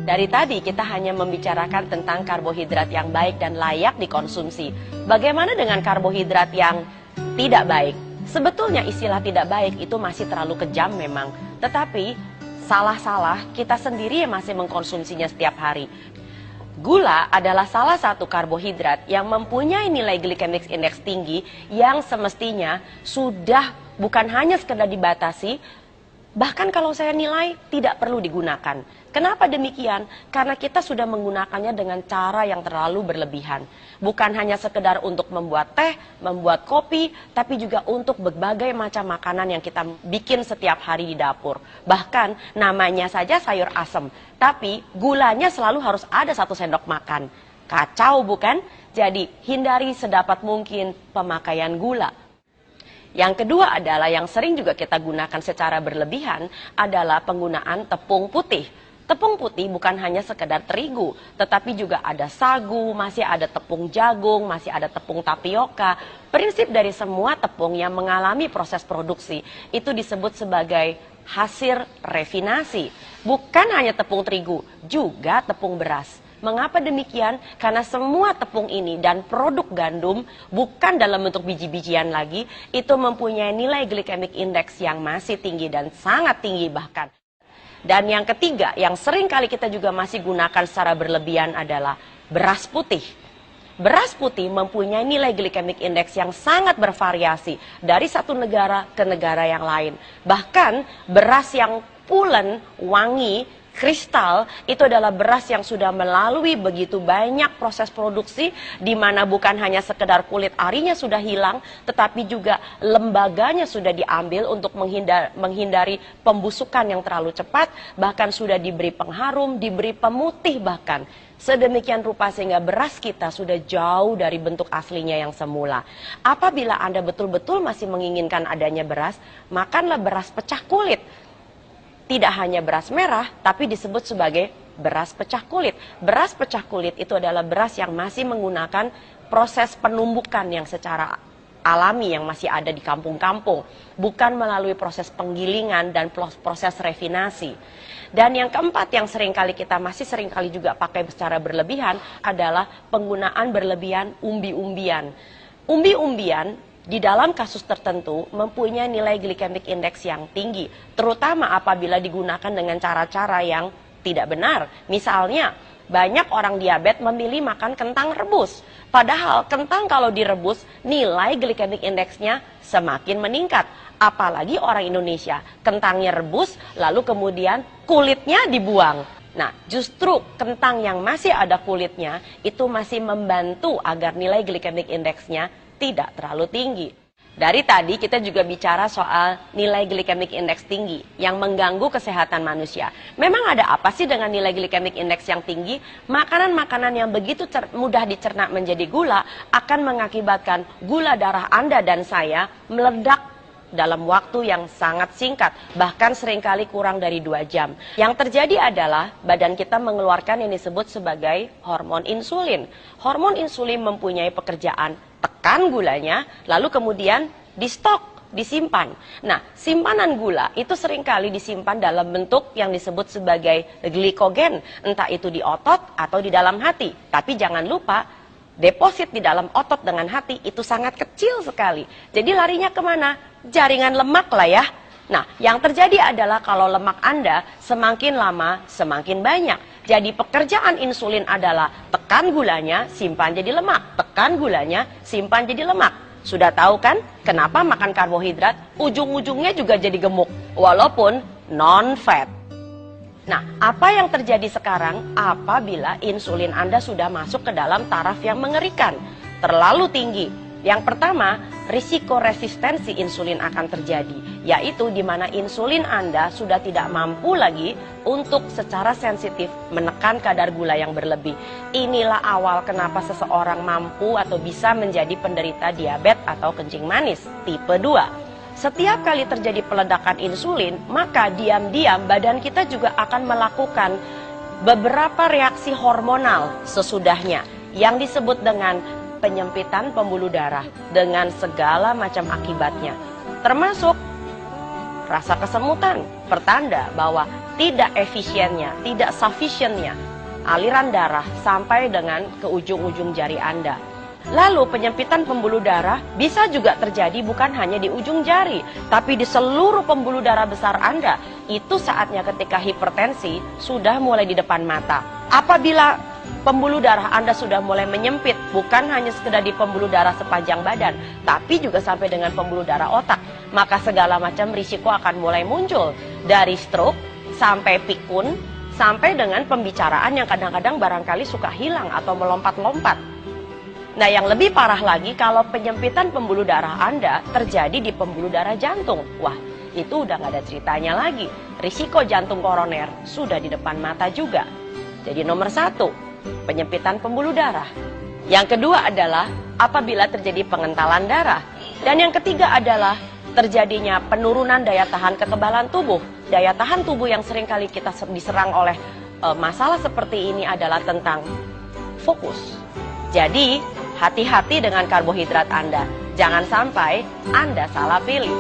Dari tadi kita hanya membicarakan tentang karbohidrat yang baik dan layak dikonsumsi. Bagaimana dengan karbohidrat yang tidak baik? Sebetulnya istilah tidak baik itu masih terlalu kejam memang. Tetapi salah-salah kita sendiri yang masih mengkonsumsinya setiap hari. Gula adalah salah satu karbohidrat yang mempunyai nilai glycemic index tinggi yang semestinya sudah bukan hanya sekedar dibatasi, bahkan kalau saya nilai tidak perlu digunakan. Kenapa demikian? Karena kita sudah menggunakannya dengan cara yang terlalu berlebihan. Bukan hanya sekedar untuk membuat teh, membuat kopi, tapi juga untuk berbagai macam makanan yang kita bikin setiap hari di dapur. Bahkan namanya saja sayur asem, tapi gulanya selalu harus ada 1 sendok makan. Kacau bukan? Jadi hindari sedapat mungkin pemakaian gula. Yang kedua adalah yang sering juga kita gunakan secara berlebihan adalah penggunaan tepung putih. Tepung putih bukan hanya sekedar terigu, tetapi juga ada sagu, masih ada tepung jagung, masih ada tepung tapioka. Prinsip dari semua tepung yang mengalami proses produksi itu disebut sebagai hasil refinasi. Bukan hanya tepung terigu, juga tepung beras. Mengapa demikian? Karena semua tepung ini dan produk gandum bukan dalam bentuk biji-bijian lagi, itu mempunyai nilai glycemic index yang masih tinggi dan sangat tinggi bahkan. Dan yang ketiga, yang sering kali kita juga masih gunakan secara berlebihan adalah beras putih. Beras putih mempunyai nilai glycemic index yang sangat bervariasi dari satu negara ke negara yang lain. Bahkan beras yang pulen, wangi, kristal itu adalah beras yang sudah melalui begitu banyak proses produksi, di mana bukan hanya sekedar kulit arinya sudah hilang, tetapi juga lembaganya sudah diambil untuk menghindari pembusukan yang terlalu cepat, bahkan sudah diberi pengharum, diberi pemutih bahkan. Sedemikian rupa sehingga beras kita sudah jauh dari bentuk aslinya yang semula. Apabila Anda betul-betul masih menginginkan adanya beras, makanlah beras pecah kulit. Tidak hanya beras merah, tapi disebut sebagai beras pecah kulit. Beras pecah kulit itu adalah beras yang masih menggunakan proses penumbukan yang secara alami yang masih ada di kampung-kampung. Bukan melalui proses penggilingan dan proses refinasi. Dan yang keempat yang seringkali kita masih seringkali juga pakai secara berlebihan adalah penggunaan berlebihan umbi-umbian. Umbi-umbian di dalam kasus tertentu mempunyai nilai glycemic index yang tinggi, terutama apabila digunakan dengan cara-cara yang tidak benar. Misalnya, banyak orang diabetes memilih makan kentang rebus. Padahal kentang kalau direbus, nilai glycemic index-nya semakin meningkat. Apalagi orang Indonesia, kentangnya rebus, lalu kemudian kulitnya dibuang. Nah, justru kentang yang masih ada kulitnya, itu masih membantu agar nilai glycemic index-nya tidak terlalu tinggi. Dari tadi kita juga bicara soal nilai glycemic index tinggi yang mengganggu kesehatan manusia. Memang ada apa sih dengan nilai glycemic index yang tinggi? Makanan-makanan yang begitu mudah dicerna menjadi gula akan mengakibatkan gula darah Anda dan saya meledak dalam waktu yang sangat singkat, bahkan seringkali kurang dari 2 jam. Yang terjadi adalah badan kita mengeluarkan yang disebut sebagai hormon insulin. Hormon insulin mempunyai pekerjaan tekan gulanya, lalu kemudian di stok, disimpan. Nah, simpanan gula itu seringkali disimpan dalam bentuk yang disebut sebagai glikogen, entah itu di otot atau di dalam hati. Tapi jangan lupa, deposit di dalam otot dengan hati itu sangat kecil sekali. Jadi larinya kemana? Jaringan lemak lah ya. Nah, yang terjadi adalah kalau lemak Anda semakin lama semakin banyak. Jadi pekerjaan insulin adalah tekan gulanya, simpan jadi lemak. Tekan gulanya, simpan jadi lemak. Sudah tahu kan kenapa makan karbohidrat ujung-ujungnya juga jadi gemuk, walaupun non-fat. Nah, apa yang terjadi sekarang apabila insulin Anda sudah masuk ke dalam taraf yang mengerikan, terlalu tinggi? Yang pertama, risiko resistensi insulin akan terjadi, yaitu di mana insulin Anda sudah tidak mampu lagi untuk secara sensitif menekan kadar gula yang berlebih. Inilah awal kenapa seseorang mampu atau bisa menjadi penderita diabetes atau kencing manis tipe 2. Setiap kali terjadi peledakan insulin, maka diam-diam badan kita juga akan melakukan beberapa reaksi hormonal sesudahnya yang disebut dengan penyempitan pembuluh darah dengan segala macam akibatnya, termasuk rasa kesemutan, pertanda bahwa tidak efisiennya, tidak sufficientnya aliran darah sampai dengan ke ujung-ujung jari Anda. Lalu penyempitan pembuluh darah bisa juga terjadi bukan hanya di ujung jari, tapi di seluruh pembuluh darah besar Anda. Itu saatnya ketika hipertensi sudah mulai di depan mata. Apabila pembuluh darah Anda sudah mulai menyempit, bukan hanya sekedar di pembuluh darah sepanjang badan, tapi juga sampai dengan pembuluh darah otak, maka segala macam risiko akan mulai muncul. Dari stroke sampai pikun, sampai dengan pembicaraan yang kadang-kadang barangkali suka hilang atau melompat-lompat. Nah, yang lebih parah lagi kalau penyempitan pembuluh darah Anda terjadi di pembuluh darah jantung. Wah, itu udah nggak ada ceritanya lagi. Risiko jantung koroner sudah di depan mata juga. Jadi nomor 1, penyempitan pembuluh darah. Yang kedua adalah apabila terjadi pengentalan darah. Dan yang ketiga adalah terjadinya penurunan daya tahan kekebalan tubuh. Daya tahan tubuh yang seringkali kita diserang oleh masalah seperti ini adalah tentang fokus. Jadi, hati-hati dengan karbohidrat Anda. Jangan sampai Anda salah pilih.